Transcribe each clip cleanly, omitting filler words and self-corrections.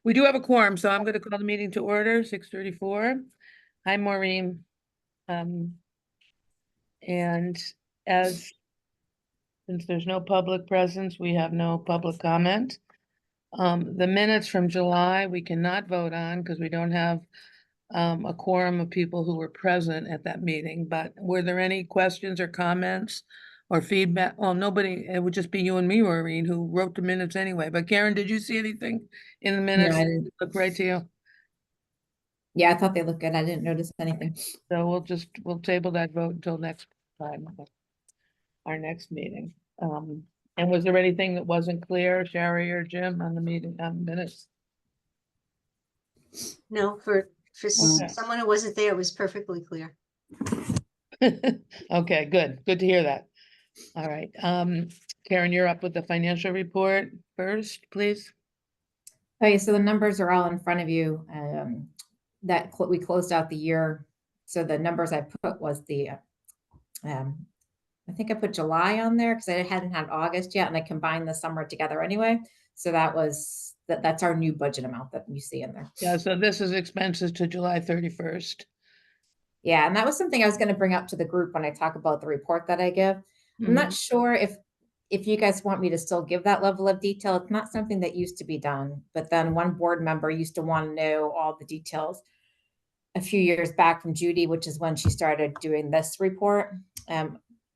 We do have a quorum, so I'm going to call the meeting to order, 6:34. Hi, Maureen. And as since there's no public presence, we have no public comment. The minutes from July, we cannot vote on because we don't have a quorum of people who were present at that meeting. But were there any questions or comments or feedback? Well, nobody, it would just be you and me, Maureen, who wrote the minutes anyway. But Karen, did you see anything in the No, minutes I that didn't. looked right to you? Yeah, I thought they looked good. I didn't notice anything. So we'll table that vote until next time, our next meeting. And was there anything that wasn't clear, Sherry or Jim, on the meeting, minutes? No, for Okay. someone who wasn't there, it was perfectly clear. Okay, good to hear that. All right, Karen, you're up with the financial report first, please. Okay, so the numbers are all in front of you. We closed out the year. So the numbers I put was I think I put July on there because I hadn't had August yet, and I combined the summer together anyway. So that's our new budget amount that you see in there. Yeah, so this is expenses to July 31st. Yeah, and that was something I was going to bring up to the group when I talk about the report that I give. I'm not sure if you guys want me to still give that level of detail. It's not something that used to be done, but then one board member used to want to know all the details a few years back from Judy, which is when she started doing this report.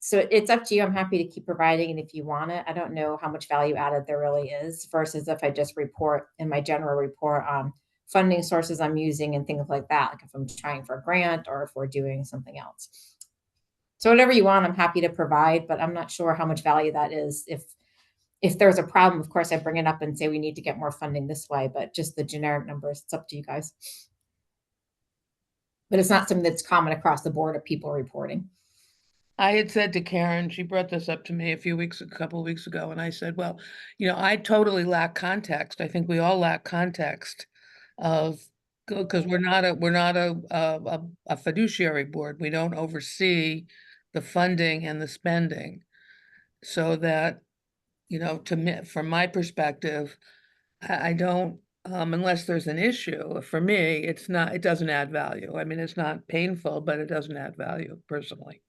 So it's up to you. I'm happy to keep providing it if you want it. I don't know how much value added there really is versus if I just report in my general report on funding sources I'm using and things like that, like if I'm trying for a grant or if we're doing something else. So whatever you want, I'm happy to provide, but I'm not sure how much value that is. If there's a problem, of course, I bring it up and say we need to get more funding this way, but just the generic numbers, it's up to you guys. But it's not something that's common across the board of people reporting. I had said to Karen, she brought this up to me a couple of weeks ago, and I said, well, I totally lack context. I think we all lack context of, because we're not a fiduciary board. We don't oversee the funding and the spending. So that, to me, from my perspective, I don't, unless there's an issue, for me, it doesn't add value. I mean, it's not painful, but it doesn't add value personally.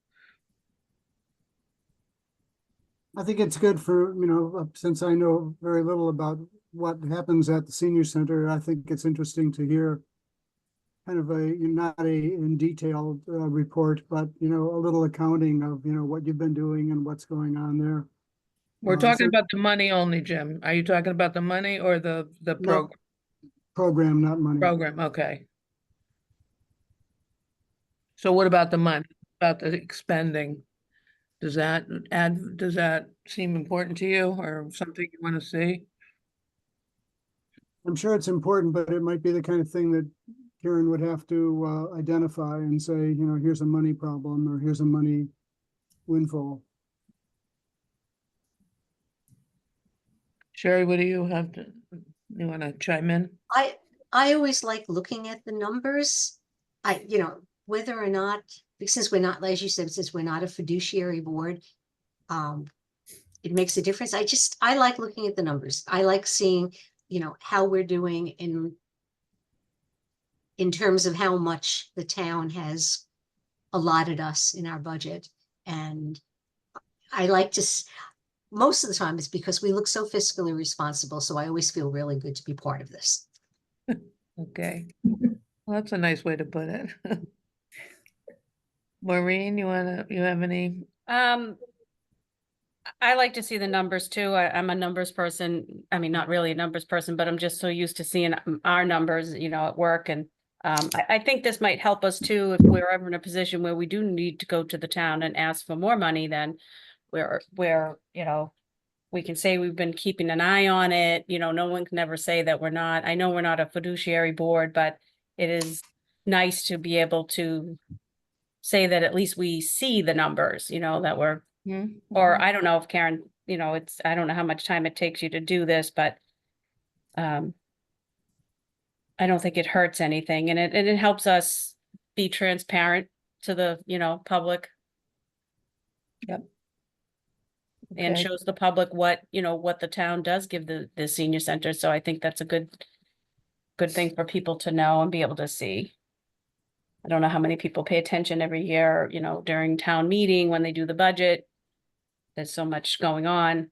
I think it's good for, since I know very little about what happens at the senior center, I think it's interesting to hear kind of not a in detailed report, but, a little accounting of, what you've been doing and what's going on there. We're talking about the money only, Jim. Are you talking about the money or the program? Program, not money. Program, okay. So what about the money, about the expending? Does that seem important to you or something you want to see? I'm sure it's important, but it might be the kind of thing that Karen would have to identify and say, here's a money problem or here's a money windfall. Sherry, what do you have to, you want to chime in? I always like looking at the numbers. Whether or not, since we're not, as you said, since we're not a fiduciary board, it makes a difference. I like looking at the numbers. I like seeing, how we're doing in terms of how much the town has allotted us in our budget. And I like to, most of the time it's because we look so fiscally responsible. So I always feel really good to be part of this. Okay. Well, that's a nice way to put it. Maureen, you have any? I like to see the numbers too. I'm a numbers person. I mean, not really a numbers person, but I'm just so used to seeing our numbers, at work. And I think this might help us too if we're ever in a position where we do need to go to the town and ask for more money. Then where we can say we've been keeping an eye on it. No one can ever say that we're not. I know we're not a fiduciary board, but it is nice to be able to say that at least we see the numbers, that we're, or I don't know if Karen, I don't know how much time it takes you to do this, but I don't think it hurts anything, and it helps us be transparent to the, public. Yep. and Okay. shows the public what, what the town does give the senior center. So I think that's a good thing for people to know and be able to see. I don't know how many people pay attention every year, during town meeting when they do the budget. There's so much going on.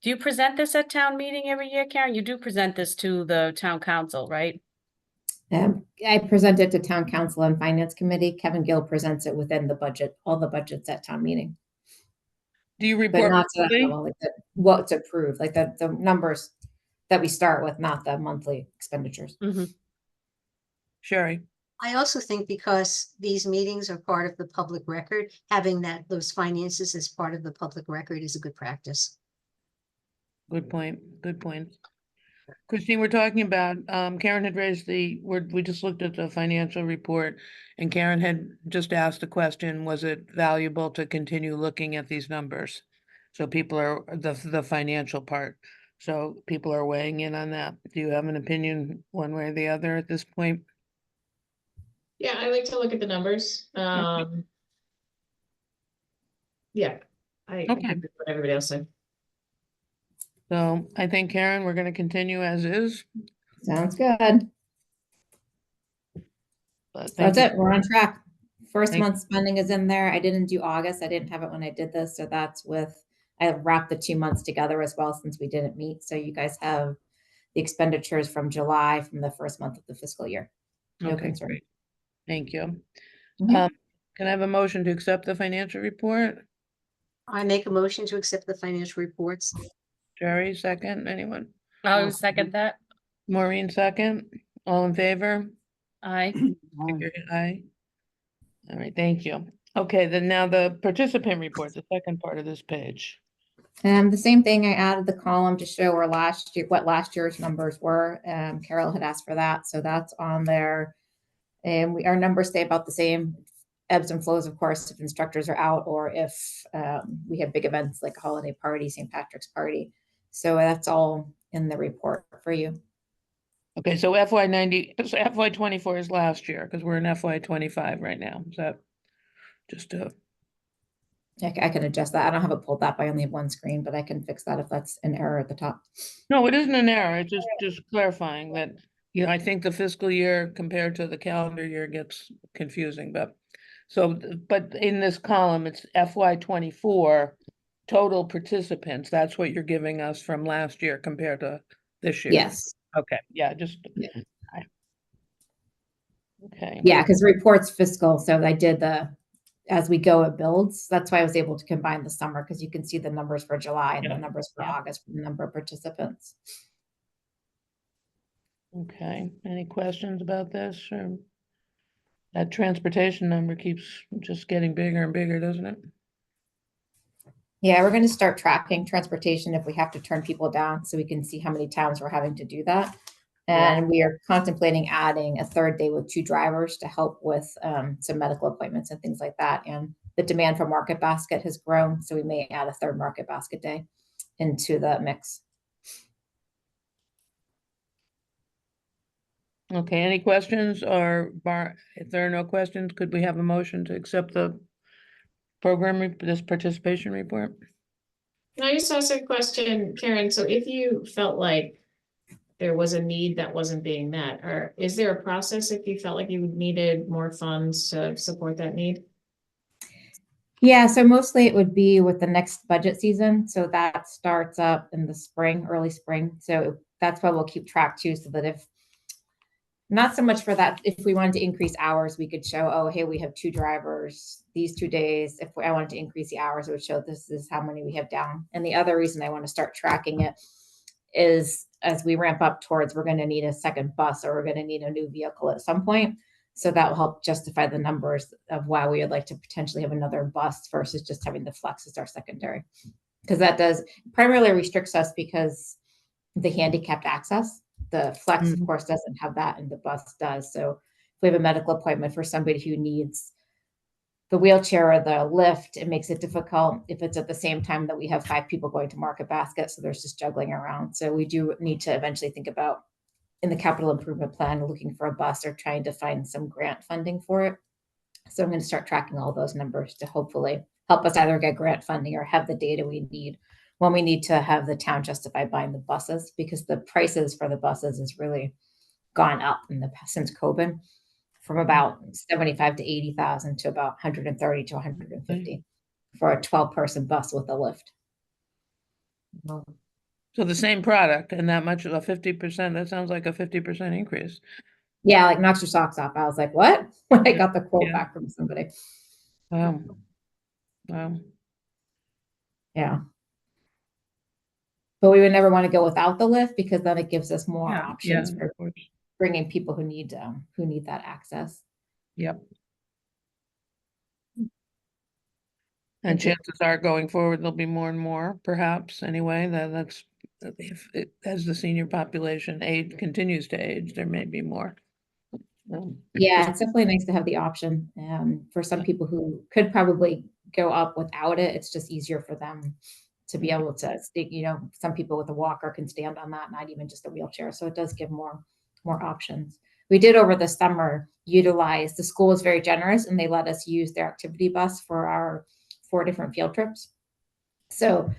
Do you present this at town meeting every year, Karen? You do present this to the town council, right? I present it to town council and finance committee. Kevin Gill presents it within the budget, all the budgets at town meeting, Do you but report not to that monthly? level, like what's approved, like the numbers that we start with, not the monthly expenditures. Sherry? I also think because these meetings are part of the public record, having those finances as part of the public record is a good practice. Good point. Good point. Christine, we're talking about, Karen had raised we just looked at the financial report and Karen had just asked the question, was it valuable to continue looking at these numbers? So people are, the financial part. So people are weighing in on that. Do you have an opinion one way or the other at this point? Yeah, I like to look at the numbers. Yeah, I Okay. agree with what everybody else said. So I think, Karen, we're gonna continue as is, Sounds good. but So thank that's you. it. We're on track. First Thank- month's spending is in there. I didn't do August. I didn't have it when I did this. So that's I wrapped the 2 months together as well since we didn't meet. So you guys have the expenditures from July from the first month of the fiscal year. No Okay, concern. great. Thank you. Mhm. Can I have a motion to accept the financial report? I make a motion to accept the financial reports. Jerry, second, anyone? I would second that. Maureen, second, all in favor? Aye. Aye. All right, thank you. Okay, then now the participant report, the second part of this page. The same thing, I added the column to show where what last year's numbers were. Carol had asked for that, so that's on there. And our numbers stay about the same. Ebbs and flows, of course, if instructors are out or if we have big events like a holiday party, St. Patrick's party. So that's all in the report for you. Okay, so FY 24 is last year, because we're in FY 25 right now. Is that just I can adjust that. I don't have it pulled up. I only have one screen, but I can fix that if that's an error at the top. no, it isn't an error. It's just clarifying that, I think the fiscal year compared to the calendar year gets confusing, but in this column, it's FY 24 total participants. That's what you're giving us from last year compared to this year. Yes. Okay, yeah, just. Yeah. Okay. Yeah, because report's fiscal. So I did as we go, it builds. That's why I was able to combine the summer because you can see the numbers for July and Yeah. the numbers for August, for the number of participants. Okay, any questions about this or? That transportation number keeps just getting bigger and bigger, doesn't it? Yeah, we're going to start tracking transportation if we have to turn people down so we can see how many times we're having to do that. And we are contemplating adding a third day with 2 drivers to help with some medical appointments and things like that. And the demand for Market Basket has grown, so we may add a third Market Basket day into the mix. Okay, any questions or if there are no questions, could we have a motion to accept the this participation report? Can I just ask a question, Karen? So if you felt like there was a need that wasn't being met, or is there a process if you felt like you needed more funds to support that need? Yeah, so mostly it would be with the next budget season. So that starts up in the spring, early spring. So that's why we'll keep track too, so that if not so much for that, if we wanted to increase hours, we could show, oh, hey, we have 2 drivers these 2 days. If I wanted to increase the hours, it would show this is how many we have down. And the other reason I want to start tracking it is as we ramp up towards, we're going to need a second bus or we're going to need a new vehicle at some point. So that will help justify the numbers of why we would like to potentially have another bus versus just having the flex as our secondary. Because that does primarily restricts us because the handicapped access. The flex, of course, doesn't have that and the bus does. So if we have a medical appointment for somebody who needs the wheelchair or the lift, it makes it difficult if it's at the same time that we have 5 people going to Market Basket. So there's just juggling around. So we do need to eventually think about in the capital improvement plan, looking for a bus or trying to find some grant funding for it. So I'm going to start tracking all those numbers to hopefully help us either get grant funding or have the data we need when we need to have the town justify buying the buses, because the prices for the buses has really gone up since COVID, from about 75 to 80,000 to about 130 to 150 for a 12-person bus with a lift. So the same product and that much of a 50%, that sounds like a 50% increase. Yeah, like knocks your socks off. I was like, what? When I got the quote Yeah. back from somebody. Wow. Wow. Yeah. But we would never want to go without the lift, because then it gives us more Yeah, options yeah, for of course. bringing people who need that access. Yep. And Thank you. chances are going forward, there'll be more and more, perhaps, anyway, that's, as the senior population continues to age, there may be more. Yeah, it's definitely nice to have the option. For some people who could probably go up without it, it's just easier for them to be able to stick, some people with a walker can stand on that, not even just a wheelchair. So it does give more options. We did over the summer utilize, the school was very generous and they let us use their activity bus for our 4 different field trips. So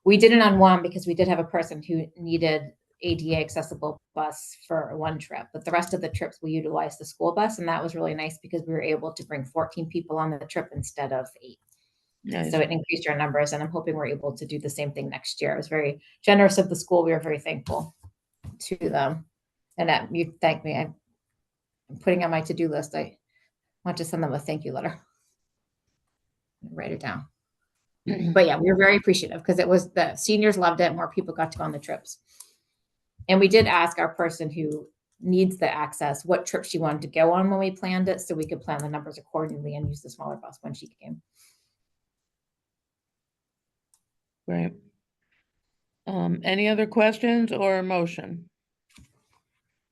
we did it on one because we did have a person who needed ADA accessible bus for one trip, but the rest of the trips we utilized the school bus, and that was really nice because we were able to bring 14 people on the trip instead of 8. Nice. So it increased our numbers, and I'm hoping we're able to do the same thing next year. It was very generous of the school. We are very thankful to them. And you thank me. I'm putting on my to-do list. I want to send them a thank you letter. Write it down. But yeah, we were very appreciative because the seniors loved it. More people got to go on the trips. And we did ask our person who needs the access what trip she wanted to go on when we planned it, so we could plan the numbers accordingly and use the smaller bus when she came. Right. Any other questions or a motion?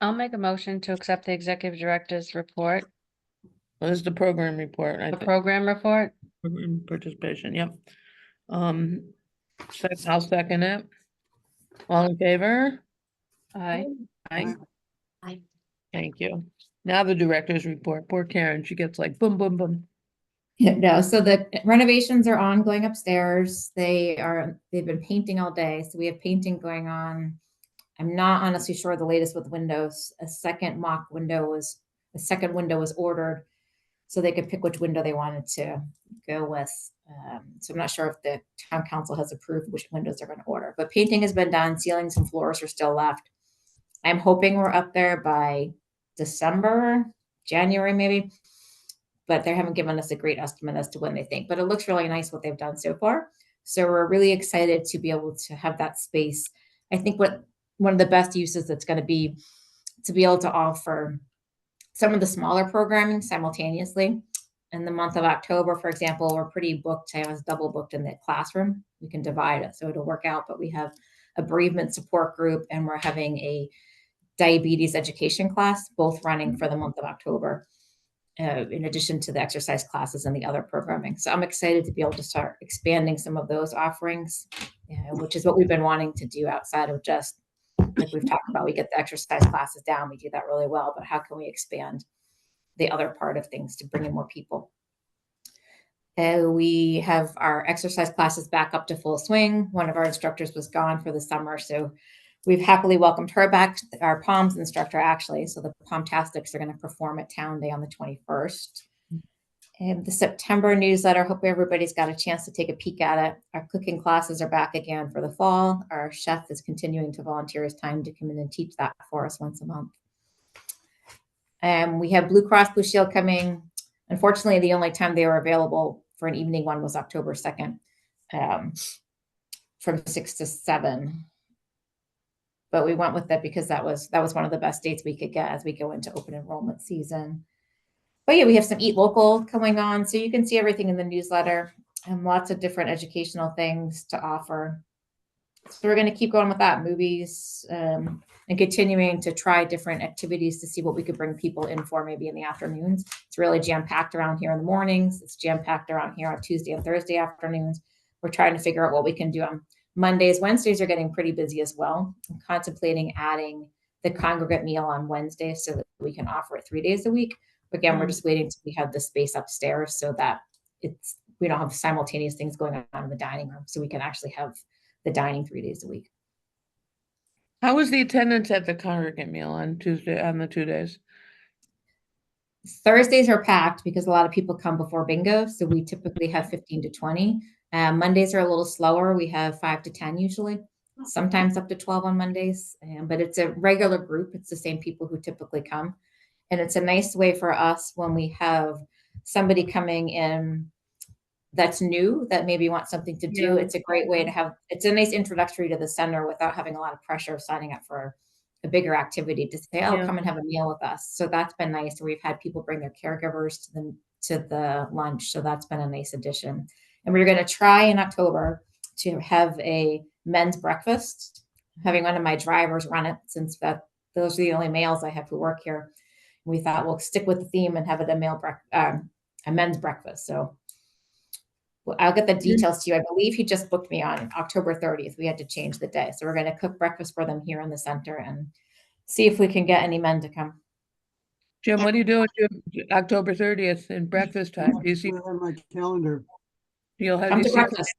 I'll make a motion to accept the executive director's report, Well, this is the program report, I the think. program report. Program participation, yep. I'll second it. All in favor? Aye. Aye. Aye. Thank you. Now the director's report. Poor Karen, she gets like boom, boom, boom. Yeah, no, so the renovations are ongoing upstairs. They've been painting all day. So we have painting going on. I'm not honestly sure the latest with windows. A second window was ordered so they could pick which window they wanted to go with. So I'm not sure if the town council has approved which windows they're going to order, but painting has been done. Ceilings and floors are still left. I'm hoping we're up there by December, January, maybe, but they haven't given us a great estimate as to when they think, but it looks really nice what they've done so far. So we're really excited to be able to have that space. I think one of the best uses that's going to be able to offer some of the smaller programming simultaneously. In the month of October, for example, we're pretty booked. I was double booked in the classroom. We can divide it so it'll work out, but we have a bereavement support group and we're having a diabetes education class, both running for the month of October, in addition to the exercise classes and the other programming. So I'm excited to be able to start expanding some of those offerings, which is what we've been wanting to do outside of just, like we've talked about, we get the exercise classes down, we do that really well, but how can we expand the other part of things to bring in more people? We have our exercise classes back up to full swing. One of our instructors was gone for the summer, so we've happily welcomed her back, our POMS instructor, actually. So the Pomtastics are going to perform at Town Day on the 21st. And the September newsletter, hope everybody's got a chance to take a peek at it. Our cooking classes are back again for the fall. Our chef is continuing to volunteer his time to come in and teach that for us once a month. We have Blue Cross Blue Shield coming. Unfortunately, the only time they were available for an evening one was October 2nd, from 6 to 7. But we went with it because that was one of the best dates we could get as we go into open enrollment season. But yeah, we have some Eat Local going on, so you can see everything in the newsletter and lots of different educational things to offer. So we're going to keep going with that, movies, and continuing to try different activities to see what we could bring people in for maybe in the afternoons. It's really jam-packed around here in the mornings. It's jam-packed around here on Tuesday and Thursday afternoons. We're trying to figure out what we can do on Mondays. Wednesdays are getting pretty busy as well. I'm contemplating adding the congregate meal on Wednesday so that we can offer it 3 days a week. Again, we're just waiting till we have the space upstairs so that we don't have simultaneous things going on in the dining room. So we can actually have the dining 3 days a week. How was the attendance at the congregate meal on Tuesday, on the 2 days? Thursdays are packed because a lot of people come before bingo. So we typically have 15 to 20. Mondays are a little slower. We have 5 to 10 usually, sometimes up to 12 on Mondays. But it's a regular group. It's the same people who typically come. And it's a nice way for us when we have somebody coming in that's new, that maybe wants something to do. Yeah. It's a great way to have, it's a nice introductory to the center without having a lot of pressure of signing up for a bigger activity to say, oh, Yeah. come and have a meal with us. So that's been nice. We've had people bring their caregivers to the lunch. So that's been a nice addition. And we're going to try in October to have a men's breakfast, having one of my drivers run it, since those are the only males I have who work here. We thought we'll stick with the theme and have it a men's breakfast. So I'll get the details to you. I believe he just booked me on October 30th. We had to change the day. So we're going to cook breakfast for them here in the center and see if we can get any men to come. Jim, what are you doing October 30th in breakfast time? Do you see, On my calendar. you'll have, Come you to see, breakfast.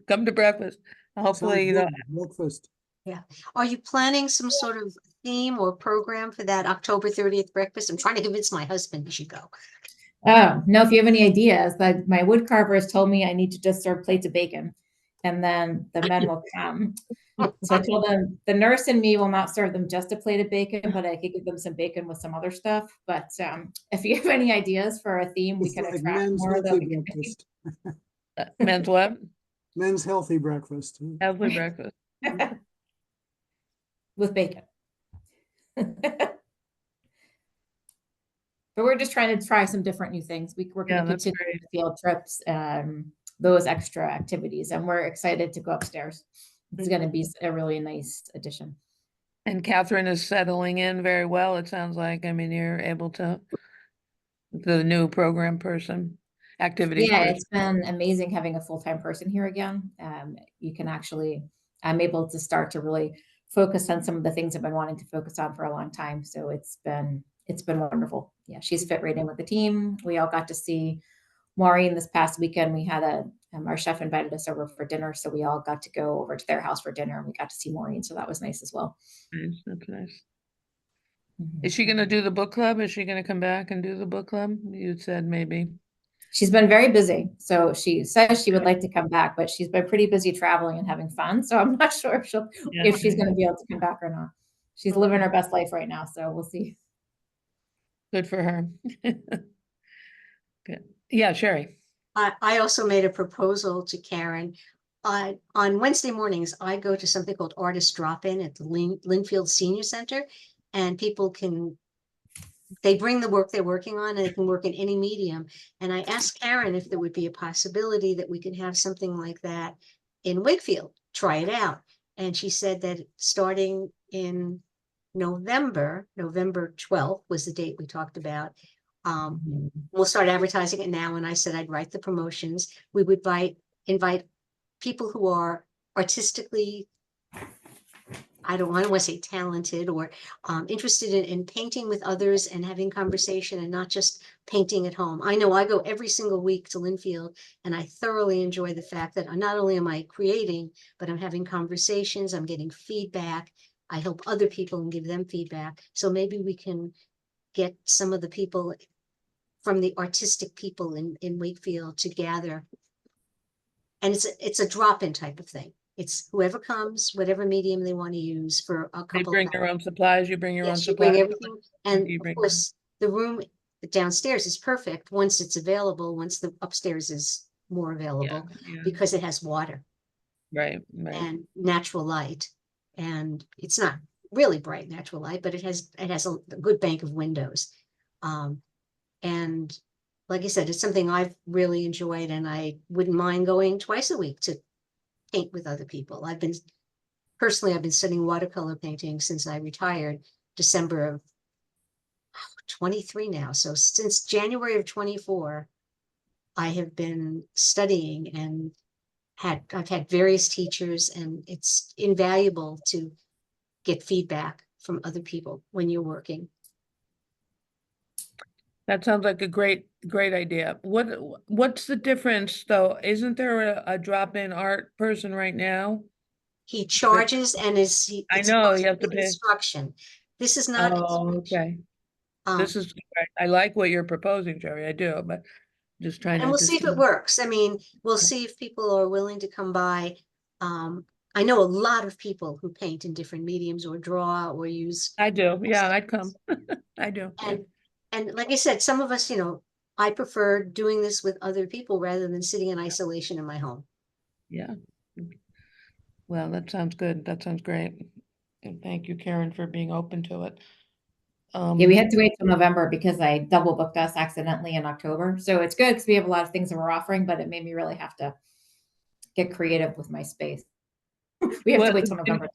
come to breakfast. Hopefully, Sounds good. Breakfast. Are you planning some sort of theme or program for that October 30th breakfast? I'm trying to convince my husband he should go. Oh, no, if you have any ideas, but my wood carver has told me I need to just serve plates of bacon and then the men will come. So I told them the nurse and me will not serve them just a plate of bacon, but I could give them some bacon with some other stuff. But if you have any ideas for a theme, we It's can like attract men's more. That'll healthy be great. breakfast. men's what? Men's healthy breakfast. Healthy breakfast. With bacon. But we're just trying to try some different new things. We're going Yeah, to that's continue great. the field trips, those extra activities, and we're excited to go upstairs. It's going to be a really nice addition. And Catherine is settling in very well, it sounds like. I mean, you're able to, the new program person, activities Yeah, person. it's been amazing having a full-time person here again. You can actually, I'm able to start to really focus on some of the things I've been wanting to focus on for a long time. So it's been wonderful. Yeah, she's fit right in with the team. We all got to see Maureen this past weekend. We had our chef invited us over for dinner. So we all got to go over to their house for dinner and we got to see Maureen. So that was nice as well. Nice, that's nice. Mhm. Is she gonna do the book club? Is she gonna come back and do the book club? You said maybe. She's been very busy. So she says she would like to come back, but she's been pretty busy traveling and having fun. So I'm not sure if she's going to be able to come back or not. She's living her best life right now. So we'll see. Good for her. Good. Yeah, Sherry. I also made a proposal to Karen. On Wednesday mornings, I go to something called Artist Drop-In at the Linfield Senior Center, and people they bring the work they're working on and they can work in any medium. And I asked Karen if there would be a possibility that we could have something like that in Wakefield, try it out. And she said that starting in November 12th was the date we talked about. We'll start advertising it now. And I said I'd write the promotions. We would invite people who are artistically, I don't want to say talented or interested in painting with others and having conversation and not just painting at home. I know I go every single week to Linfield and I thoroughly enjoy the fact that not only am I creating, but I'm having conversations, I'm getting feedback. I help other people and give them feedback. So maybe we can get some of the people from the artistic people in Wakefield to gather. And it's a drop-in type of thing. It's whoever comes, whatever medium they want to use for a They couple bring of their own supplies, you bring your own Yes, you bring supplies. everything. And You of bring- course, the room downstairs is perfect once it's available, once the upstairs is more available, yeah. because it has water Right. and natural light. And it's not really bright natural light, but it has a good bank of windows. And like I said, it's something I've really enjoyed and I wouldn't mind going twice a week to paint with other people. I've been studying watercolor painting since I retired December of 23 now. So since January of 24, I have been studying and I've had various teachers, and it's invaluable to get feedback from other people when you're working. That sounds like a great idea. What's the difference though? Isn't there a drop-in art person right now? He charges and I it's know, you have to mostly pay. instruction. This is not. Oh, instruction. okay. This is, I like what you're proposing, Jerry, I do, but just trying And to we'll see if it understand. works. I mean, we'll see if people are willing to come by. I know a lot of people who paint in different mediums or draw or use. I do, yeah, I'd come. I do, yeah. And like I said, some of us, I prefer doing this with other people rather than sitting in isolation in my home. Yeah. Well, that sounds good. That sounds great. And thank you, Karen, for being open to it. Yeah, we had to wait till November because I double booked us accidentally in October. So it's good because we have a lot of things that we're offering, but it made me really have to get creative with my space. We have to wait till November.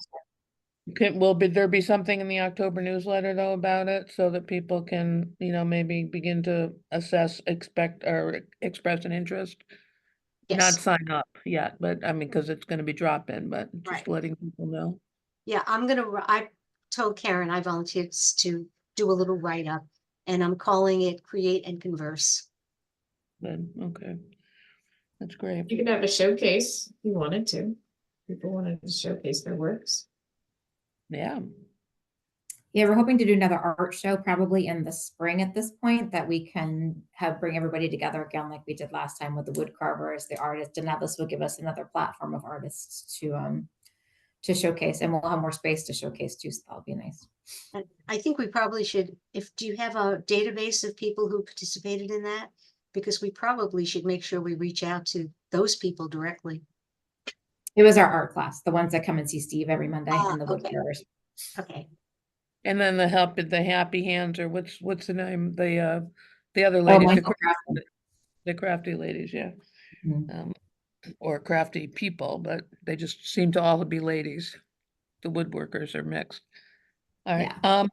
Will there be something in the October newsletter though about it so that people can, maybe begin to assess, expect, or express an interest? Not Yes. sign up yet, but I mean, because it's gonna be drop-in, but just Right. letting people know. Yeah, I told Karen I volunteered to do a little write-up and I'm calling it Create and Converse. Then, okay. That's great. You could have a showcase if you wanted to. People wanted to showcase their works. Yeah. Yeah, we're hoping to do another art show probably in the spring at this point that we can bring everybody together again like we did last time with the wood carvers, the artists, and now this will give us another platform of artists to showcase, and we'll have more space to showcase too, so that'll be nice. And I think we probably should, do you have a database of people who participated in that? Because we probably should make sure we reach out to those people directly. It was our art class, the ones that come and see Steve every Monday and the wood Okay. carvers. Okay. And then the happy hands, or what's the name? The other Oh, ladies, Michael Crafton. the crafty ladies, yeah. Mhm. Or crafty people, but they just seem to all be ladies. The woodworkers are mixed. All right, Yeah.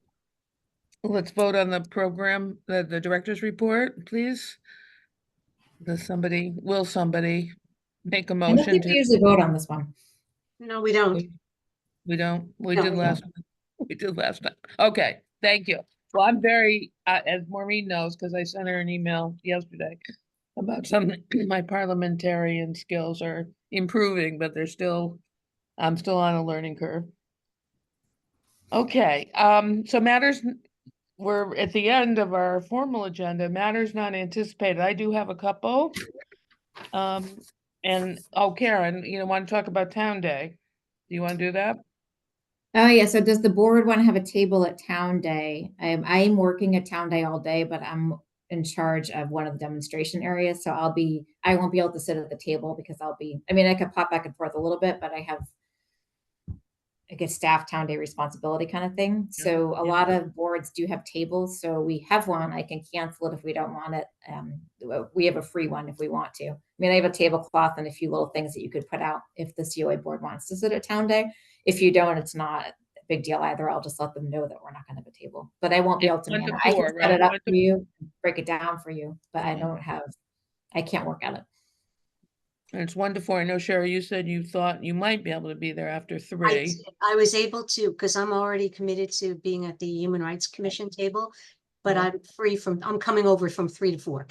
let's vote on the program, the director's report, please. Will somebody make a I don't motion think to? we usually vote on this one. No, we don't. We don't, we No, did we last, we did last time. Okay, thank you. Well, I'm very, as Maureen knows, because I sent her an email yesterday about something, my parliamentarian skills are improving, but I'm still on a learning curve. Okay, so we're at the end of our formal agenda, matters not anticipated. I do have a couple. And, Karen, want to talk about Town Day? Do you want to do that? Oh yeah, so does the board want to have a table at Town Day? I am working at Town Day all day, but I'm in charge of one of the demonstration areas, so I won't be able to sit at the table because I could pop back and forth a little bit, but I have like a staff Town Day responsibility kind of thing. Yeah, So a yeah. lot of boards do have tables, so we have one. I can cancel it if we don't want it. We have a free one if we want to. I mean, I have a tablecloth and a few little things that you could put out if the COA board wants to sit at Town Day. If you don't, it's not a big deal either. I'll just let them know that we're not going to have a table, but I won't be able to It's 1 man to it. I can 4, set right? it up 1 for to- you, break it down for you, but Okay. I can't work at it. And it's 1 to 4. I know, Sherry, you said you thought you might be able to be there after 3. I was able to, because I'm already committed to being at the Human Rights Commission table, but Yeah. I'm coming over from 3 to 4.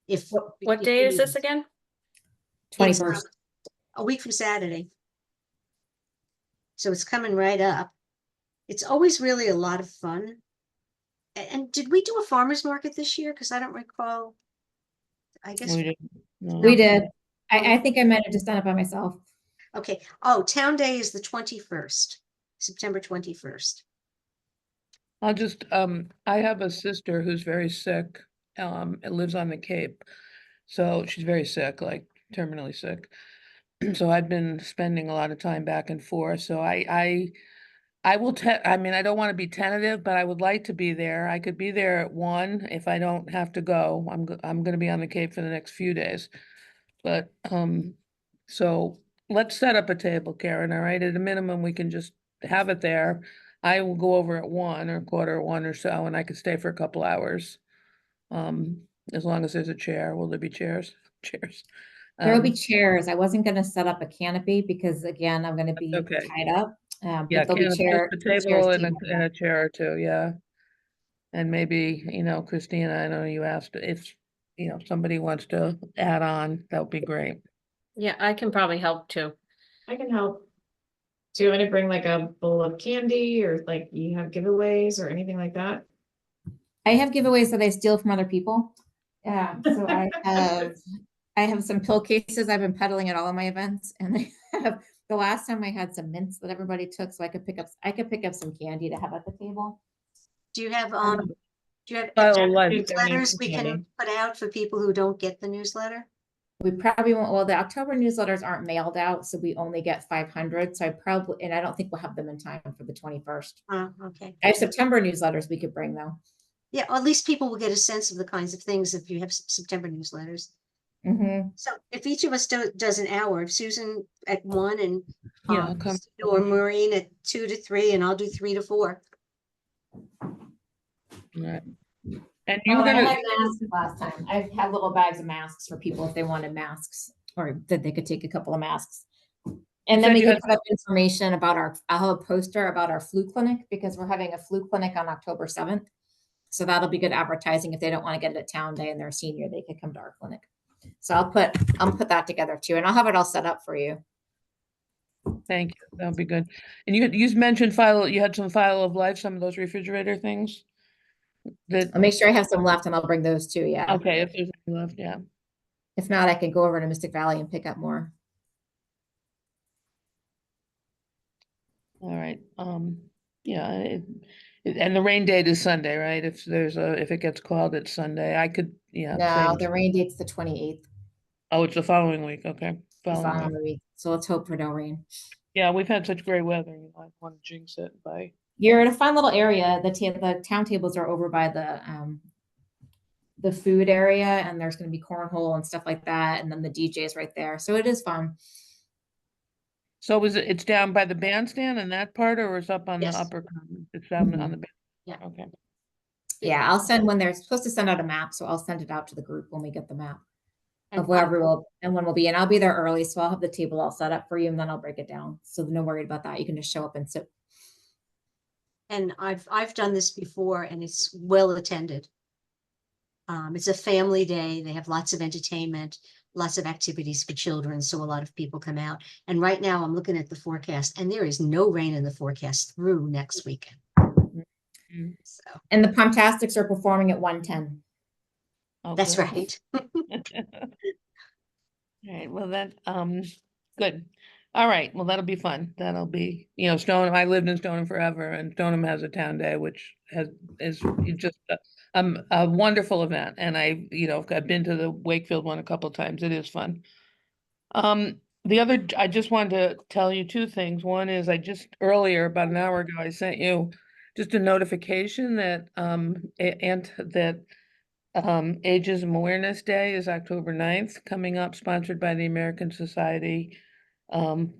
If. What day is this again? 21st. A week from Saturday. So it's coming right up. It's always really a lot of fun. And did we do a farmer's market this year? Because I don't recall. I guess, We didn't, no. We did. I think I might have just done it by myself. okay. Oh, Town Day is the 21st, September 21st. I'll just, I have a sister who's very sick, and lives on the Cape. So she's very sick, like terminally sick. So I've been spending a lot of time back and forth. So I will I mean, I don't want to be tentative, but I would like to be there. I could be there at 1 if I don't have to go. I'm gonna be on the Cape for the next few days. But, so let's set up a table, Karen, all right? At a minimum, we can just have it there. I will go over at 1 or 1:15 or so, and I could stay for a couple hours. As long as there's a chair. Will there be chairs? Chairs. There will be chairs. I wasn't going to set up a canopy because again, I'm going to be okay. tied up. Yeah, But there'll be just a chairs table and taken a chair or two, yeah. And maybe, Christina, I know you asked if, somebody wants to add on, that would be great. Yeah, I can probably help too. I can help. Do you want to bring like a bowl of candy or like you have giveaways or anything like that? I have giveaways that I steal from other people. Yeah, so I have some pill cases I've been peddling at all of my events, and I have the last time I had some mints that everybody took, so I could pick up some candy to have at the table. Do you have, Um, do you have File extra of life. newsletters we Candy. can put out for people who don't get the newsletter? We probably won't, well, the October newsletters aren't mailed out, so we only get 500. So and I don't think we'll have them in time for the 21st. Okay. I have September newsletters we could bring though. Yeah, or at least people will get a sense of the kinds of things if you have September newsletters. Mhm. So if each of us does an hour, if Susan at 1 and Yeah, I'll come. or Maureen at 2 to 3, and I'll do 3 to 4. Right. And you Oh, were I gonna, had masks last time. I had little bags of masks for people if they wanted masks, or that they could take a couple of masks. And then said we you could had- put up information about I'll have a poster about our flu clinic, because we're having a flu clinic on October 7th. So that'll be good advertising. If they don't want to get it at town day and they're a senior, they could come to our clinic. So I'll put that together too, and I'll have it all set up for you. thank you, that would be good. And you mentioned you had some file of life, some of those refrigerator things? That, I'll make sure I have some left and I'll bring those too, yeah. okay, if there's any left, yeah. If not, I can go over to Mystic Valley and pick up more. All right, yeah, and the rain date is Sunday, right? If if it gets called, it's Sunday. I could, yeah. No, same. the rain date's the 28th, Oh, it's the following week, okay. the Following week. following week. So let's hope for no rain. Yeah, we've had such great weather, I want to jinx it by, You're in a fun little area. The town tables are over by the food area, and there's going to be cornhole and stuff like that, and then the DJ is right there. So it is fun. so it's down by the bandstand and that part, or it's up on the Yes. upper common? It's down on the, Yeah. okay. Yeah, I'll send when they're supposed to send out a map, so I'll send it out to the group when we get the map And of wherever and when we'll be. And I'll be there early, so I'll have the table all set up for you, and then I'll break it down. So no worried about that. You can just show up and sit. And I've done this before, and it's well attended. It's a family day. They have lots of entertainment, lots of activities for children, so a lot of people come out. And right now I'm looking at the forecast, and there is no rain in the forecast through next weekend. Mm. So And the Pumptastics are performing at 1:10. Oh, that's good. right. All right, well, good. All right, well, that'll be fun. That'll be, Stoneham, I lived in Stoneham forever, and Stoneham has a town day, which is just a wonderful event. And I've been to the Wakefield one a couple of times. It is fun. I just wanted to tell you two things. One is earlier, about an hour ago, I sent you just a notification that, Ageism Awareness Day is October 9th, coming up, sponsored by the American Society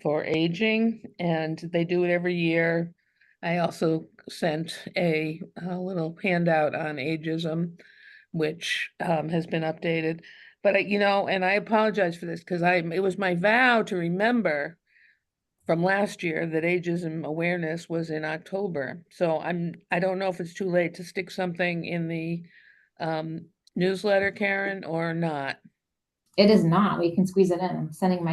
for Aging, and they do it every year. I also sent a little handout on ageism, which has been updated. But and I apologize for this, because it was my vow to remember from last year that ageism awareness was in October. So I don't know if it's too late to stick something in the newsletter, Karen, or not. It is not. We can squeeze it in. I'm sending Should a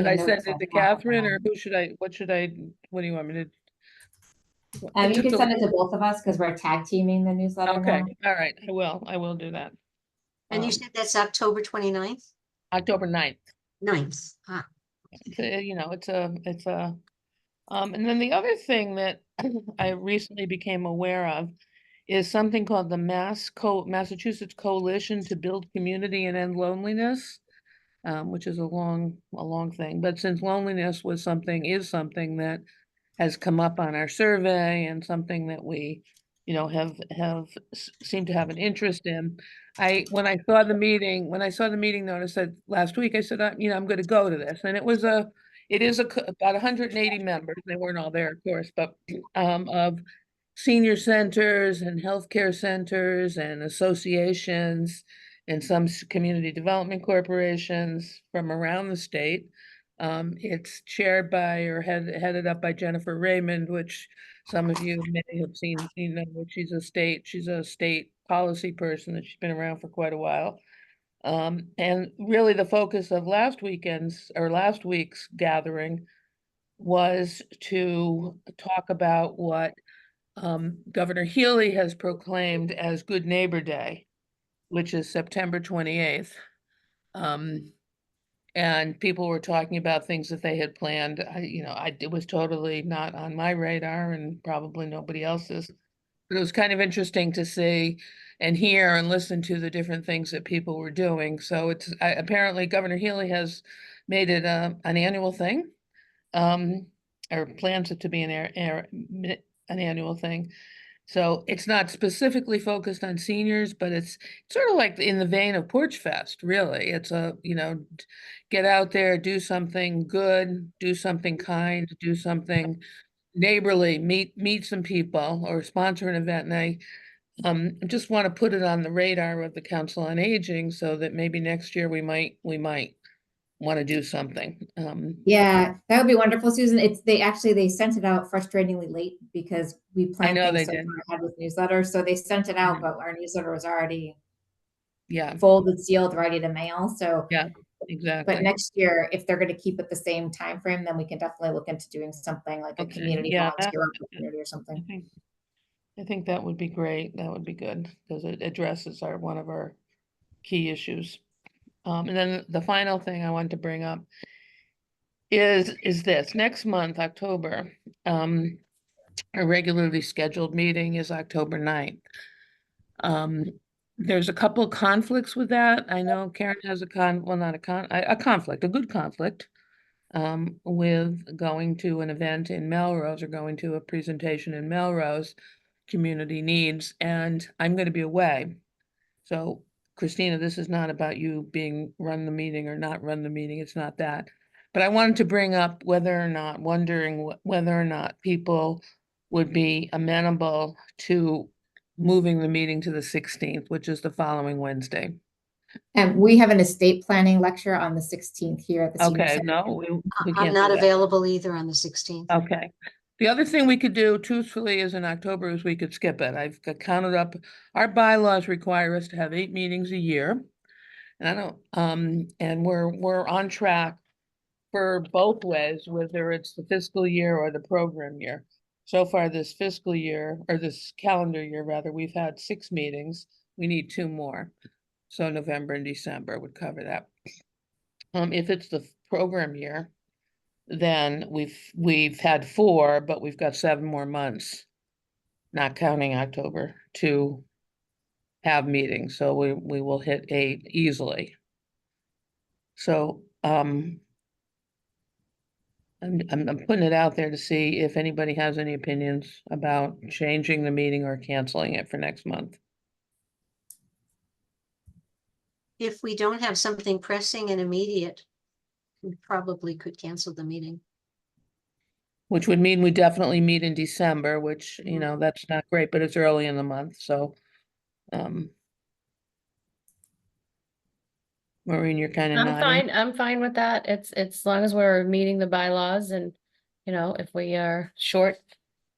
I note send to it to my staff. Catherine, or what do you want me to? You Just can send it to both of us because we're tag teaming the newsletter Okay, now. all right, I will do that. And you Um, said that's October 29th? October 9th. 9th. Ah, And then the other thing that I recently became aware of is something called the Massachusetts Coalition to Build Community and End Loneliness, which is a long thing. But since loneliness is something that has come up on our survey, and something that we, seem to have an interest in. When I saw the meeting notice that last week, I said, I'm going to go to this, and it is about 180 members. They weren't all there, of course, but of senior centers and healthcare centers and associations and some community development corporations from around the state. It's chaired by or headed up by Jennifer Raymond, which some of you may have seen, she's a state policy person that she's been around for quite a while. And really the focus of last week's gathering was to talk about what Governor Healy has proclaimed as Good Neighbor Day, which is September 28th. And people were talking about things that they had planned. It was totally not on my radar and probably nobody else's. But it was kind of interesting to see and hear and listen to the different things that people were doing. So apparently Governor Healy has made it an annual thing, or plans it to be an annual thing. So it's not specifically focused on seniors, but it's sort of like in the vein of Porch Fest, really. It's get out there, do something good, do something kind, do something neighborly, meet some people or sponsor an event. And I just want to put it on the radar of the Council on Aging so that maybe next year we might want to do something. Yeah, that would be wonderful, Susan. They sent it out frustratingly late because we planned know things they so did. far ahead with newsletters. So they sent it out, Mhm. but our newsletter was already Yeah, folded, sealed, ready to mail. So yeah, but exactly. next year, if they're going to keep it the same time frame, then we can definitely look into doing something like a Okay, community yeah, volunteer opportunity or I something. think that would be great. That would be good because it addresses one of our key issues. And then the final thing I want to bring up is this next month, October. Our regularly scheduled meeting is October 9th. There's a couple of conflicts with that. I know Karen has a conflict, a good conflict, with going to an event in Melrose or going to a presentation in Melrose community needs, and I'm going to be away. So Christina, this is not about you run the meeting or not run the meeting. It's not that. But I wanted to bring up wondering whether or not people would be amenable to moving the meeting to the 16th, which is the following Wednesday. And we have an estate planning lecture on the 16th here at the senior Okay, center. no, we I'm can't not do that. available either on the 16th. Okay. The other thing we could do truthfully is in October is we could skip it. I've counted up, our bylaws require us to have 8 meetings a year. And I don't, and we're on track for both ways, whether it's the fiscal year or the program year. So far this fiscal year, or this calendar year rather, we've had 6 meetings. We need 2 more. So November and December would cover that. If it's the program year, then we've had 4, but we've got 7 more months, not counting October, to have meetings. So we will hit 8 easily. So I'm putting it out there to see if anybody has any opinions about changing the meeting or canceling it for next month. If we don't have something pressing and immediate, we probably could cancel the meeting. Which would mean we definitely meet in December, which, that's not great, but it's early in the month, so. Maureen, you're kind of nodding. I'm fine with that. It's as long as we're meeting the bylaws and, if we are short,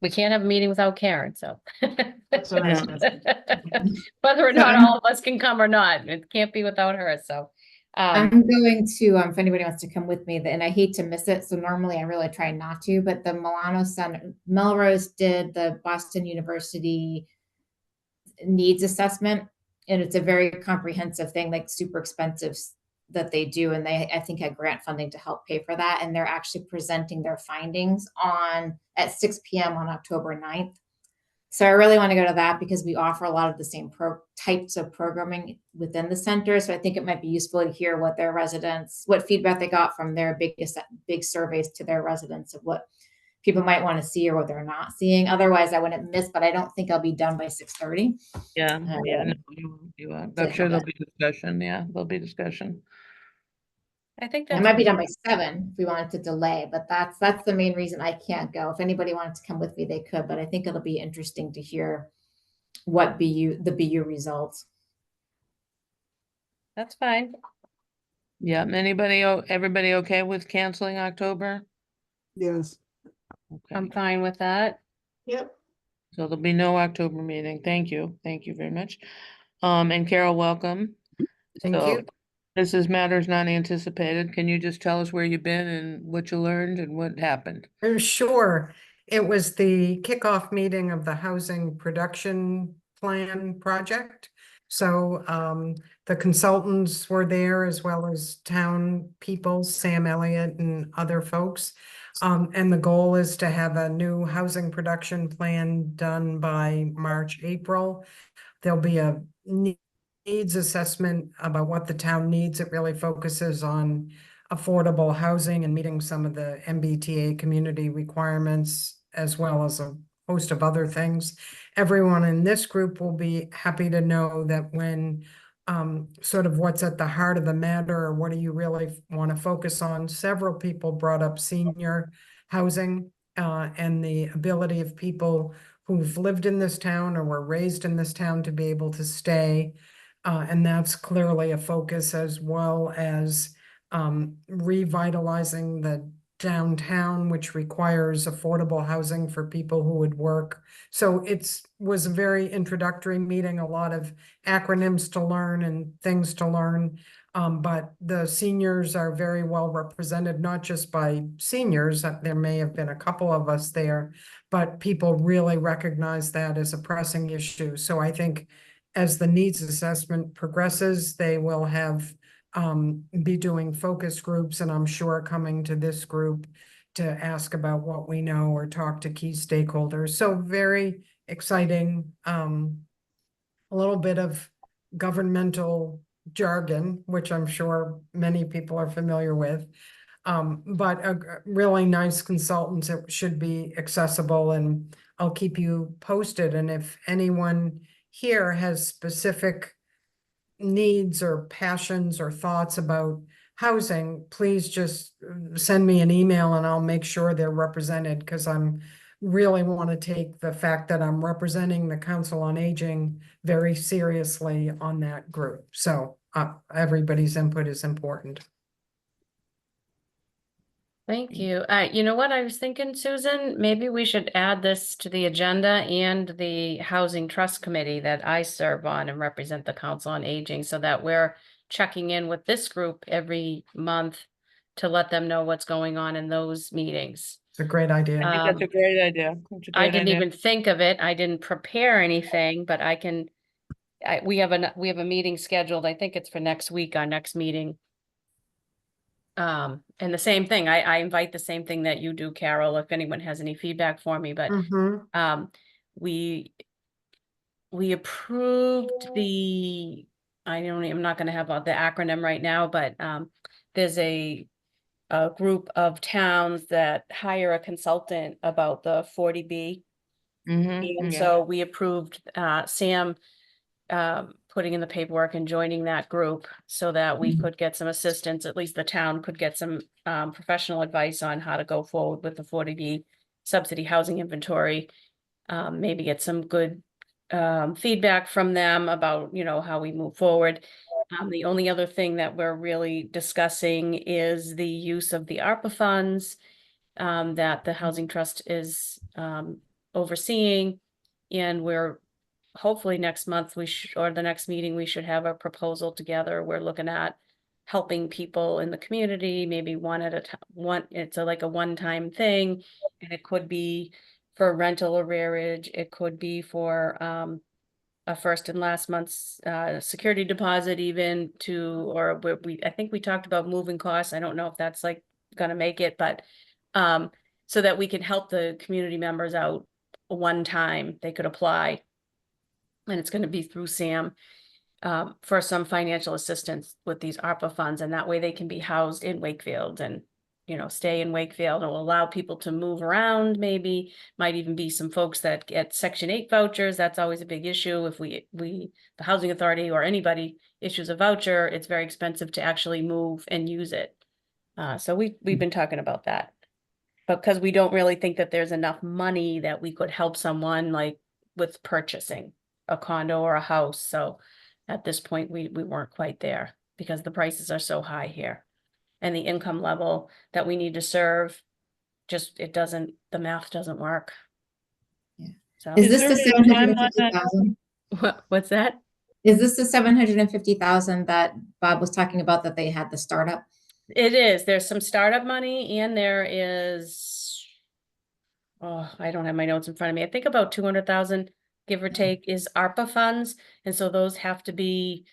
we can't have a meeting without Karen, so. That's what I was gonna say. Whether or not all of us can come or not, it can't be without her, so. I'm going to, if anybody wants to come with me, and I hate to miss it, so normally I really try not to, but the Milano Center, Melrose did the Boston University needs assessment, and it's a very comprehensive thing, like super expensive that they do, and I think had grant funding to help pay for that, and they're actually presenting their findings at 6 p.m. on October 9th. So I really want to go to that because we offer a lot of the same types of programming within the center. So I think it might be useful to hear what their residents, what feedback they got from their big surveys to their residents of what people might want to see or what they're not seeing. Otherwise, I wouldn't miss, but I don't think I'll be done by 6:30. Yeah, no, you I'm sure there'll be discussion. Yeah, there'll be discussion. I think I that's. might be done by 7 if we wanted to delay, but that's the main reason I can't go. If anybody wanted to come with me, they could, but I think it'll be interesting to hear what the BU results. That's fine. Yeah, everybody okay with canceling October? Yes, Okay, I'm fine with that. Yep. so there'll be no October meeting. Thank you. Thank you very much. And Carol, welcome. Thank So you. this is matters not anticipated. Can you just tell us where you've been and what you learned and what happened? Sure. It was the kickoff meeting of the Housing Production Plan project. So the consultants were there as well as town people, Sam Elliott and other folks. And the goal is to have a new housing production plan done by March, April. There'll be a needs assessment about what the town needs. It really focuses on affordable housing and meeting some of the MBTA community requirements, as well as a host of other things. Everyone in this group will be happy to know that when sort of what's at the heart of the matter, or what do you really want to focus on? Several people brought up senior housing and the ability of people who've lived in this town or were raised in this town to be able to stay. And that's clearly a focus, as well as revitalizing the downtown, which requires affordable housing for people who would work. So was a very introductory meeting, a lot of acronyms to learn and things to learn. But the seniors are very well represented, not just by seniors. There may have been a couple of us there, but people really recognize that as a pressing issue. So I think as the needs assessment progresses, they will have be doing focus groups, and I'm sure coming to this group to ask about what we know or talk to key stakeholders. So very exciting. A little bit of governmental jargon, which I'm sure many people are familiar with. But a really nice consultants. It should be accessible, and I'll keep you posted. And if anyone here has specific needs or passions or thoughts about housing, please just send me an email and I'll make sure they're represented, because I'm really want to take the fact that I'm representing the Council on Aging very seriously on that group. So everybody's input is important. Thank you. You know what I was thinking, Susan? Maybe we should add this to the agenda and the Housing Trust Committee that I serve on and represent the Council on Aging, so that we're checking in with this group every month to let them know what's going on in those meetings. It's a great idea. I think that's a great idea. That's a I great didn't idea. even think of it. I didn't prepare anything, but I can, we have a meeting scheduled. I think it's for next week, our next meeting. And the same thing, I invite the same thing that you do, Carol, if anyone has any feedback for me, but Mhm. we approved I'm not gonna have the acronym right now, but there's a group of towns that hire a consultant about the 40B. And Yeah. so we approved Sam putting in the paperwork and joining that group so that we could get some assistance, at least the town could get some professional advice on how to go forward with the 40B subsidy housing inventory. Maybe get some good feedback from them about, how we move forward. The only other thing that we're really discussing is the use of the ARPA funds that the Housing Trust is overseeing. And we're hopefully next month or the next meeting, we should have a proposal together. We're looking at helping people in the community, maybe one at a time. It's like a one-time thing, and it could be for rental arrearage. It could be for a first and last month's security deposit, even or I think we talked about moving costs. I don't know if that's like gonna make it, but so that we can help the community members out one time, they could apply. And it's gonna be through Sam for some financial assistance with these ARPA funds, and that way they can be housed in Wakefield and, stay in Wakefield. It'll allow people to move around, maybe, might even be some folks that get Section 8 vouchers. That's always a big issue. If the housing authority or anybody issues a voucher, it's very expensive to actually move and use it. So we've been talking about that. But because we don't really think that there's enough money that we could help someone like with purchasing a condo or a house. So at this point, we weren't quite there. because the prices are so high here. And the income level that we need to serve, just, the math doesn't work. Yeah. So, Is Is this there the a seven hundred and timeline fifty on- thousand? what's that? Is this the 750,000 that Bob was talking about that they had the startup? It is, there's some startup money and there is, oh, I don't have my notes in front of me. I think about 200,000, give or take, is ARPA funds. And so those have to be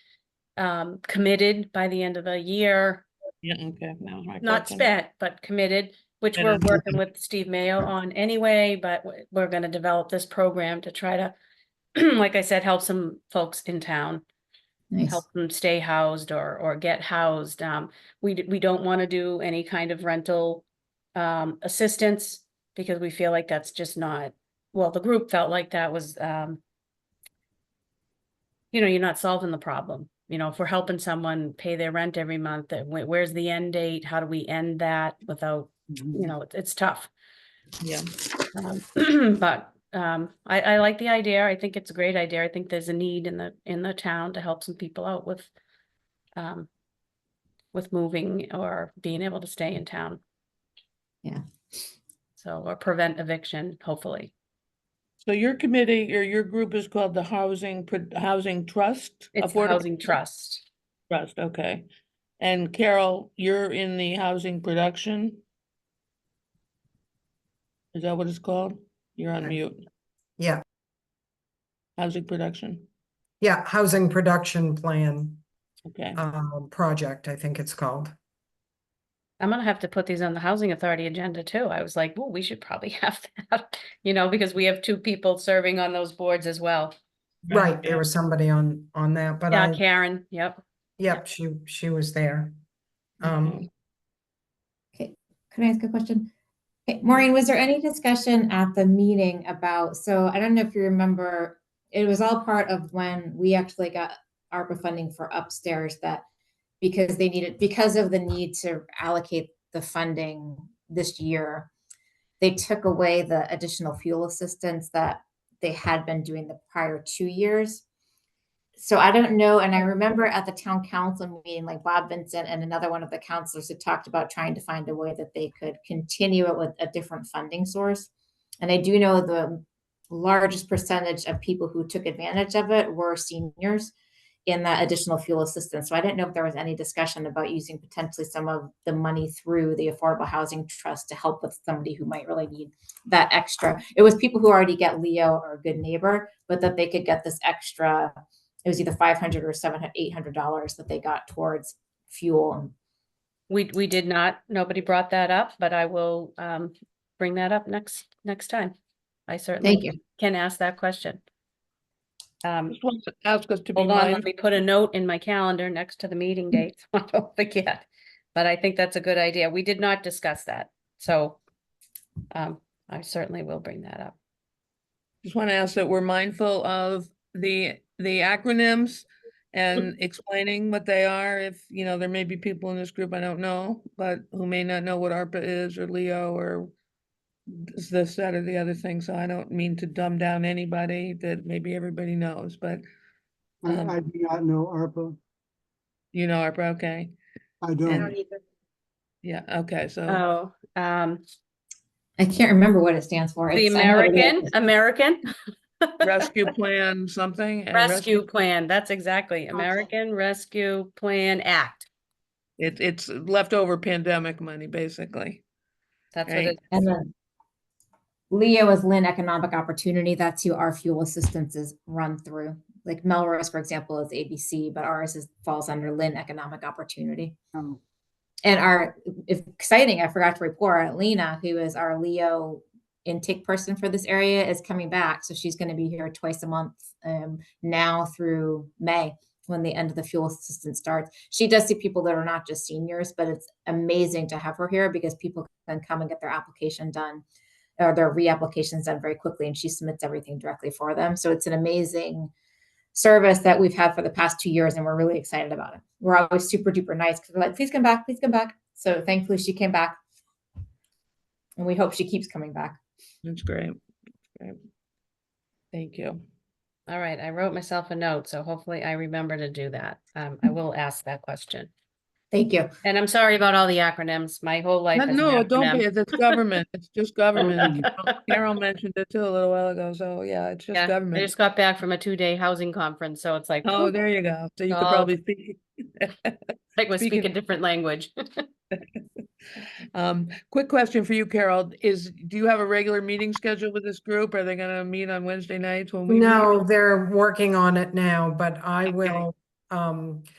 committed by the end of the year, Yeah, okay, that was my not question. spent, but committed, which we're Committed, working with Steve Mayo on anyway, but we're gonna develop this program to try to, like I said, help some folks in town, Nice. help them stay housed or get housed. We don't want to do any kind of rental assistance because we feel like that's just not, well, the group felt like that was you're not solving the problem. If we're helping someone pay their rent every month, where's the end date? How do we end that without, it's tough. Yeah, But I like the idea. I think it's a great idea. I think there's a need in the town to help some people out with moving or being able to stay in town. Yeah. So, or prevent eviction, hopefully. so your committee or your group is called the Housing Trust? It's the Affordable Housing Trust. Trust, okay. And Carol, you're in the housing production? Is that what it's called? You're on mute. Yeah, Housing production, yeah, housing production plan, okay. project, I think it's called. I'm gonna have to put these on the Housing Authority agenda too. I was like, well, we should probably have that, because we have two people serving on those boards as well. Right, there was somebody on that, but Yeah, Karen, yep. yep, she was there. Okay. Okay, can I ask a question? Okay, Maureen, was there any discussion at the meeting about, so I don't know if you remember, it was all part of when we actually got ARPA funding for upstairs that because of the need to allocate the funding this year, they took away the additional fuel assistance that they had been doing the prior 2 years. So I don't know, and I remember at the town council meeting, like Bob Vincent and another one of the councilors had talked about trying to find a way that they could continue it with a different funding source. And I do know the largest percentage of people who took advantage of it were seniors in that additional fuel assistance. So I didn't know if there was any discussion about using potentially some of the money through the Affordable Housing Trust to help with somebody who might really need that extra. It was people who already get Leo or a good neighbor, but that they could get this extra. It was either $500 or $700, $800 that they got towards fuel. We did not, nobody brought that up, but I will bring that up next time. I Thank certainly you. can ask that question. Just want to ask us to be Hold on, let mindful. me put a note in my calendar next to the meeting date, so I don't forget. But I think that's a good idea. We did not discuss that, so I certainly will bring that up. Just want to ask that we're mindful of the acronyms and explaining what they are. If, there may be people in this group I don't know, but who may not know what ARPA is or Leo or this, that, or the other thing. So I don't mean to dumb down anybody that maybe everybody knows, but I do not know ARPA. ARPA, okay. I don't. Yeah, okay, so Oh, I can't remember what it stands for. the I know what it is. American rescue plan something. Rescue Plan, that's exactly, American Rescue Plan Act. It's leftover pandemic money, basically. That's what Right. it And is. then Leo is Lynn Economic Opportunity. That's who our fuel assistance is run through. Like Melrose, for example, is ABC, but ours falls under Lynn Economic Opportunity. Oh, And exciting, I forgot to report, Lena, who is our Leo intake person for this area, is coming back. So she's going to be here twice a month now through May when the end of the fuel assistance starts. She does see people that are not just seniors, but it's amazing to have her here because people can come and get their application done or their reapplications done very quickly, and she submits everything directly for them. So it's an amazing service that we've had for the past 2 years, and we're really excited about it. We're always super duper nice because we're like, please come back, please come back. So thankfully she came back, and we hope she keeps coming back. That's great. Great. Thank you. All right, I wrote myself a note, so hopefully I remember to do that. I will ask that question. Thank you. And I'm sorry about all the acronyms. My whole life is an No, don't be, acronym. it's government, it's just government. Carol mentioned it too a little while ago, so yeah, it's just Yeah, I government. just got back from a 2-day housing conference, so it's like, Oh, whew, there you go. So you could Oh. probably speak. like we're speaking- speaking different language. Quick question for you, Carol, do you have a regular meeting schedule with this group? Are they gonna meet on Wednesday nights when we meet? No, they're working on it now, but I will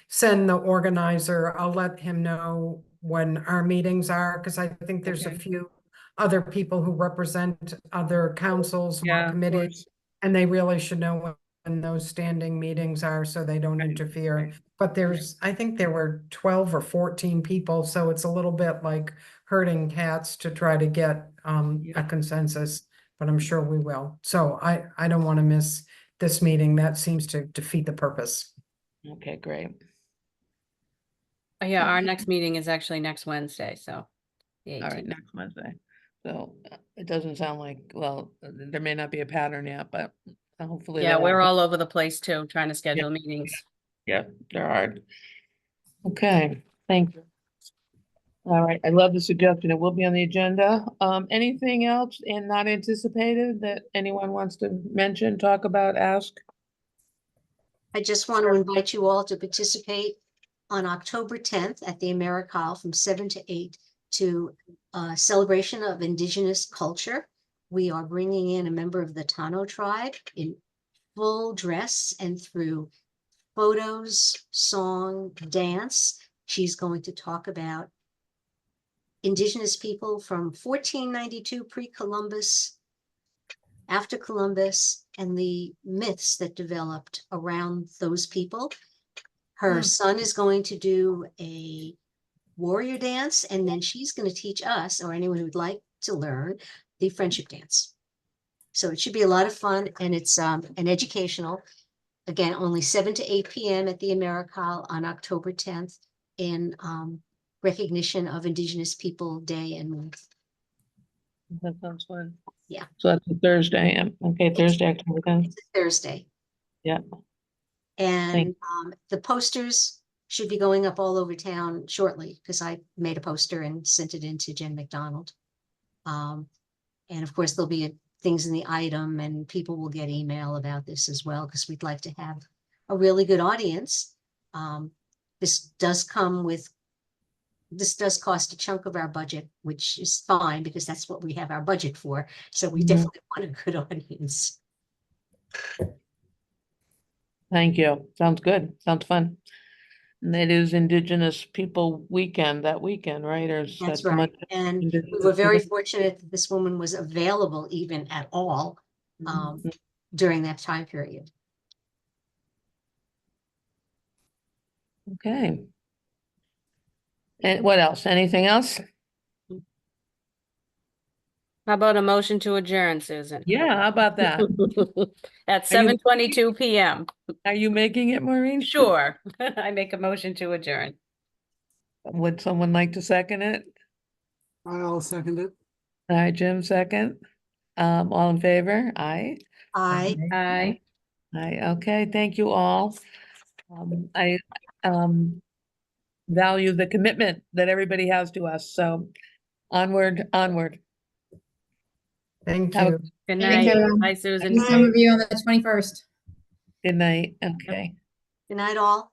send the organizer, I'll let him know when our meetings are, because I think there's a Okay. few other people who represent other councils Yeah, or of committees, course. and they really should know when those standing meetings are so they don't Right, interfere. right. But I think there were 12 or 14 people, so it's a little bit like herding cats to try to get a Yeah. consensus, but I'm sure we will. So I don't want to miss this meeting. That seems to defeat the purpose. Okay, great. Yeah, our next meeting is actually next Wednesday, so. the All right, 18th. next Wednesday. So it doesn't sound like, well, there may not be a pattern yet, but hopefully. Yeah, they'll- we're all over the place too, trying to schedule meetings. Yeah, they're hard. Okay, thank you. All right, I love the suggestion. It will be on the agenda. Anything else and not anticipated that anyone wants to mention, talk about, ask? I just want to invite you all to participate on October 10th at the AmeriCall from 7 to 8 to a celebration of Indigenous culture. We are bringing in a member of the Tano tribe in full dress, and through photos, song, dance, she's going to talk about Indigenous people from 1492 pre-Columbus, after Columbus, and the myths that developed around those people. Her son is going to do a warrior dance, and then she's going to teach us, or anyone who'd like to learn, the friendship dance. So it should be a lot of fun, and it's an educational. Again, only 7 to 8 p.m. at the AmeriCall on October 10th in recognition of Indigenous People Day and Month. That sounds fun. Yeah. So that's a Thursday, okay, Thursday, October 10th. It's a Thursday. Yeah. And the posters should be going up all over town shortly, because I made a poster and sent it in to Jen McDonald. And of course, there'll be things in the item, and people will get email about this as well, because we'd like to have a really good audience. This does cost a chunk of our budget, which is fine, because that's what we have our budget for. So we Mhm. definitely want a good audience. Thank you. Sounds good. Sounds fun. And it is Indigenous People Weekend that weekend, right? Or is That's that right. much- And we Indigenous were very people? fortunate that this woman was available even at all during that time period. Okay. And what else? Anything else? How about a motion to adjourn, Susan? Yeah, how about that? At 7:22 p.m. Are you making it, Maureen? Sure, I make a motion to adjourn. Would someone like to second it? I'll second it. All right, Jim, second. All in favor? Aye. Aye. Aye, okay, thank you all. I value the commitment that everybody has to us, so onward, onward. Thank Have a you. Good Thank night. you. Bye, Susan. See some of you on the 21st. good night, okay. Good night, all.